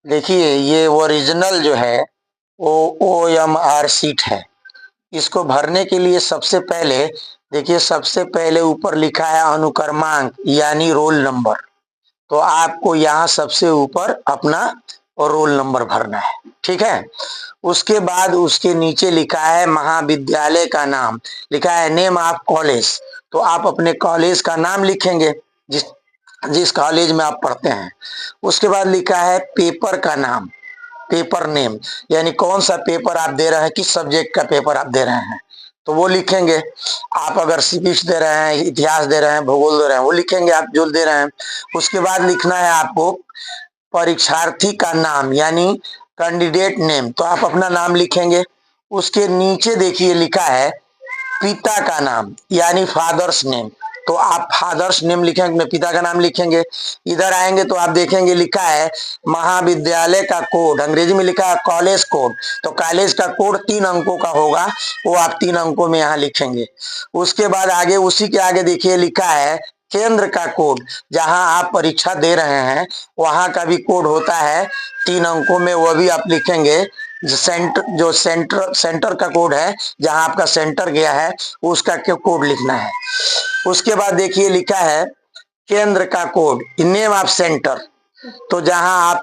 देखिए ये ओरिजिनल जो है वो OMR शीट है। इसको भरने के लिए सबसे पहले देखिए, सबसे पहले ऊपर लिखा है अनुक्रमांक यानी रोल नंबर। तो आपको यहाँ सबसे ऊपर अपना रोल नंबर भरना है, ठीक है। उसके बाद उसके नीचे लिखा है महाविद्यालय का नाम, लिखा है नेम ऑफ कॉलेज। तो आप अपने कॉलेज का नाम लिखेंगे, जिस जिस कॉलेज में आप पढ़ते हैं। उसके बाद लिखा है पेपर का नाम, पेपर नेम, यानी कौन सा पेपर आप दे रहे हैं, किस सब्जेक्ट का पेपर आप दे रहे हैं, तो वो लिखेंगे। आप अगर सिविक्स दे रहे हैं, इतिहास दे रहे हैं, भूगोल दे रहे हैं, वो लिखेंगे आप जो दे रहे हैं। उसके बाद लिखना है आपको परीक्षार्थी का नाम यानी कैंडिडेट नेम, तो आप अपना नाम लिखेंगे। उसके नीचे देखिए लिखा है पिता का नाम यानी फादर्स नेम, तो आप फादर्स नेम लिखेंगे, पिता का नाम लिखेंगे। इधर आएंगे तो आप देखेंगे लिखा है महाविद्यालय का कोड, अंग्रेजी में लिखा है कॉलेज कोड, तो कॉलेज का कोड 3 अंकों का होगा, वो आप 3 अंकों में यहाँ लिखेंगे। उसके बाद आगे उसी के आगे देखिए लिखा है केंद्र का कोड, जहां आप परीक्षा दे रहे हैं वहां का भी कोड होता है 3 अंकों में, वो भी आप लिखेंगे। जो सेंटर का कोड है, जहां आपका सेंटर गया है उसका कोड लिखना है। उसके बाद देखिए लिखा है केंद्र का कोड नेम ऑफ सेंटर, तो जहां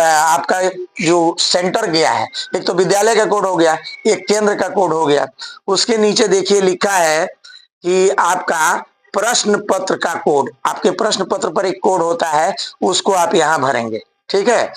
आपका जो सेंटर गया है, एक तो विद्यालय का कोड हो गया, एक केंद्र का कोड हो गया। उसके नीचे देखिए लिखा है कि आपका प्रश्न पत्र का कोड, आपके प्रश्न पत्र पर एक कोड होता है, उसको आप यहाँ भरेंगे, ठीक है।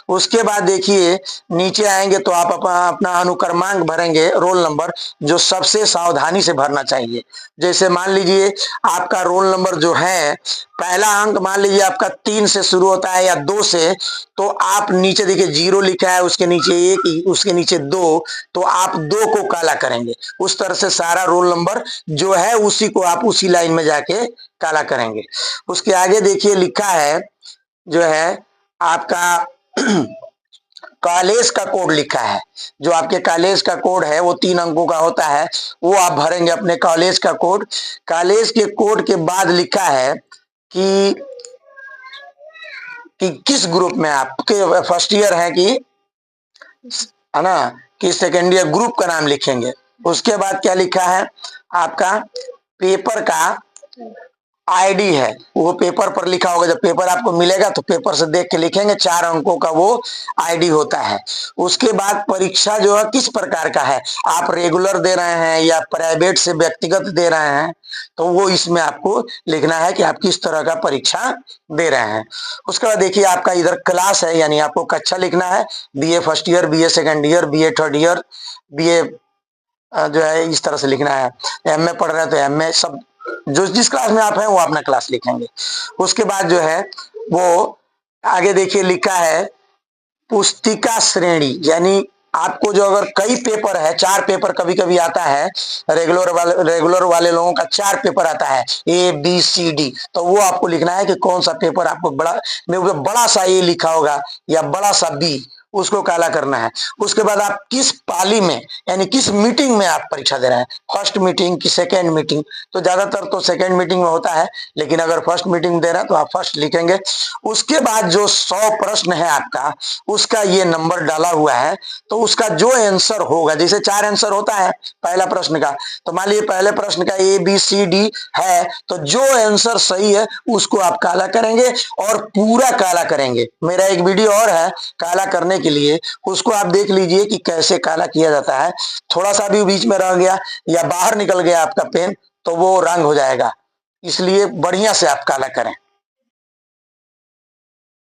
उसके बाद देखिए नीचे आएंगे तो आप अपना अनुक्रमांक भरेंगे, रोल नंबर, जो सबसे सावधानी से भरना चाहिए। जैसे मान लीजिए आपका रोल नंबर जो है, पहला अंक मान लीजिए आपका 3 से शुरू होता है या 2 से, तो आप नीचे देखिए 0 लिखा है, उसके नीचे 1, उसके नीचे 2, तो आप 2 को काला करेंगे। उस तरह से सारा रोल नंबर जो है उसी को आप उसी लाइन में जाके काला करेंगे। उसके आगे देखिए लिखा है जो है आपका कॉलेज का कोड लिखा है, जो आपके कॉलेज का कोड है वो 3 अंकों का होता है, वो आप भरेंगे अपने कॉलेज का कोड। कॉलेज के कोड के बाद लिखा है कि किस ग्रुप में आपके फर्स्ट ईयर है कि है ना, कि सेकेंड ईयर, ग्रुप का नाम लिखेंगे। उसके बाद क्या लिखा है आपका पेपर का आईडी है, वो पेपर पर लिखा होगा। जब पेपर आपको मिलेगा तो पेपर से देख के लिखेंगे, 4 अंकों का वो आईडी होता है। उसके बाद परीक्षा जो है किस प्रकार का है, आप रेगुलर दे रहे हैं या प्राइवेट से व्यक्तिगत दे रहे हैं, तो वो इसमें आपको लिखना है कि आप किस तरह का परीक्षा दे रहे हैं। उसके बाद देखिए आपका इधर क्लास है, यानी आपको कक्षा लिखना है, BA first year, BA second year, BA third year, BA जो है इस तरह से लिखना है। MA पढ़ रहे हैं तो MA, सब जो जिस क्लास में आप हैं वो अपना क्लास लिखेंगे। उसके बाद जो है वो आगे देखिए लिखा है पुस्तिका श्रेणी, यानी आपको जो अगर कई पेपर है, 4 पेपर कभी कभी आता है, रेगुलर वाले लोगों का 4 पेपर आता है, ABCD, तो वो आपको लिखना है कि कौन सा पेपर आपको बड़ा सा A लिखा होगा या बड़ा सा B, उसको काला करना है। उसके बाद आप किस पाली में यानी किस मीटिंग में आप परीक्षा दे रहे हैं, फर्स्ट मीटिंग की सेकेंड मीटिंग, तो ज्यादातर तो सेकेंड मीटिंग में होता है, लेकिन अगर फर्स्ट मीटिंग दे रहे हैं तो आप फर्स्ट लिखेंगे। उसके बाद जो 100 प्रश्न है आपका, उसका ये नंबर डाला हुआ है, तो उसका जो आंसर होगा, जैसे 4 आंसर होता है पहला प्रश्न का, तो मान लीजिए पहले प्रश्न का ABCD है, तो जो आंसर सही है उसको आप काला करेंगे और पूरा काला करेंगे। मेरा एक वीडियो और है काला करने के लिए, उसको आप देख लीजिए कि कैसे काला किया जाता है। थोड़ा सा भी बीच में रह गया या बाहर निकल गया आपका पेन, तो वो रंग हो जाएगा, इसलिए बढ़िया से आप काला करें।